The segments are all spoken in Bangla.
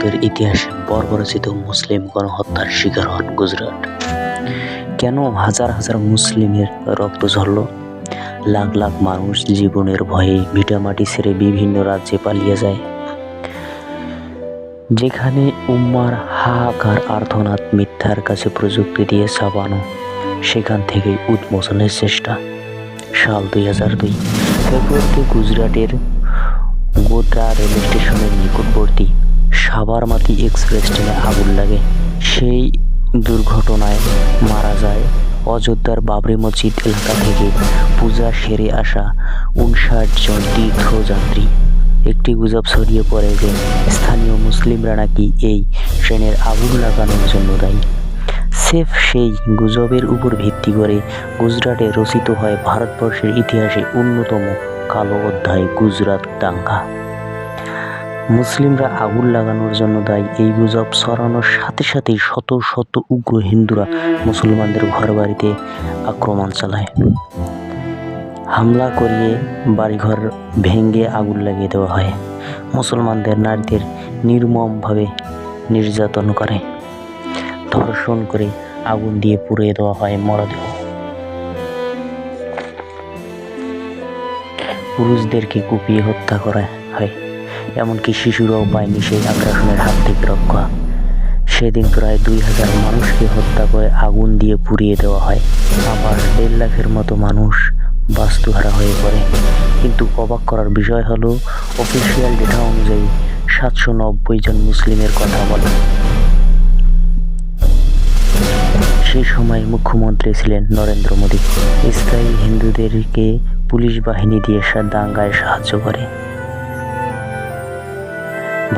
ভারতের ইতিহাসে বর্বরচিত মুসলিম গণহত্যার শিকার হন গুজরাট। কেন হাজার হাজার মুসলিমের রক্ত ঝরল? লাখ লাখ মানুষ জীবনের ভয়ে ভিটামাটি ছেড়ে বিভিন্ন রাজ্যে পালিয়ে যায়। যেখানে উম্মার হাহাকার আর্তনাদ মিথ্যার কাছে প্রযুক্তি দিয়ে ছাপানো, সেখান থেকেই উন্মোচনের চেষ্টা। সাল 2002 ফেব্রুয়ারিতে গুজরাটের গোদ্রা রেল স্টেশনের নিকটবর্তী সাবরমতী এক্সপ্রেস ট্রেনে আগুন লাগে। সেই দুর্ঘটনায় মারা যায় অযোধ্যার বাবরি মসজিদ এলাকা থেকে পূজা সেরে আসা 59 জন তীর্থযাত্রী। একটি গুজব ছড়িয়ে পড়ে যে স্থানীয় মুসলিমরা নাকি এই ট্রেনের আগুন লাগানোর জন্য দায়ী। সেফ সেই গুজবের উপর ভিত্তি করে গুজরাটে রচিত হয় ভারতবর্ষের ইতিহাসে অন্যতম কালো অধ্যায়, গুজরাট দাঙ্গা। মুসলিমরা আগুন লাগানোর জন্য দায়ী এই গুজব ছড়ানোর সাথে সাথেই শত শত উগ্র হিন্দুরা মুসলমানদের ঘরবাড়িতে আক্রমণ চালায়। হামলা করিয়ে বাড়িঘর ভেঙে আগুন লাগিয়ে দেওয়া হয়। মুসলমানদের নারীদের নির্মমভাবে নির্যাতন করে, ধর্ষণ করে আগুন দিয়ে পুড়িয়ে দেওয়া হয় মরদেহ। পুরুষদেরকে কুপিয়ে হত্যা করা হয়, এমনকি শিশুরাও পায়নি সেই আগ্রাসনের হাত থেকে রক্ষা। সেদিন প্রায় 2000 মানুষকে হত্যা করে আগুন দিয়ে পুড়িয়ে দেওয়া হয়। আবার 1.5 লাখের মতো মানুষ বাস্তুহারা হয়ে পড়ে। কিন্তু অবাক করার বিষয় হলো, অফিসিয়াল ডেটা অনুযায়ী 790 জন মুসলিমের কথা বলে। সেই সময় মুখ্যমন্ত্রী ছিলেন নরেন্দ্র মোদী। স্থায়ী হিন্দুদেরকে পুলিশ বাহিনী দিয়ে দাঙ্গায় সাহায্য করে।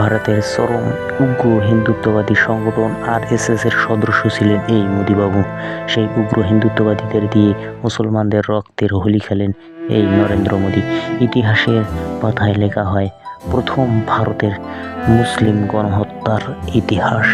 ভারতের চরম উগ্র হিন্দুত্ববাদী সংগঠন RSS এর সদস্য ছিলেন এই মোদীবাবু। সেই উগ্র হিন্দুত্ববাদীদের দিয়ে মুসলমানদের রক্তের হোলি খেলেন এই নরেন্দ্র মোদী। ইতিহাসের পাতায় লেখা হয় প্রথম ভারতের মুসলিম গণহত্যার ইতিহাস।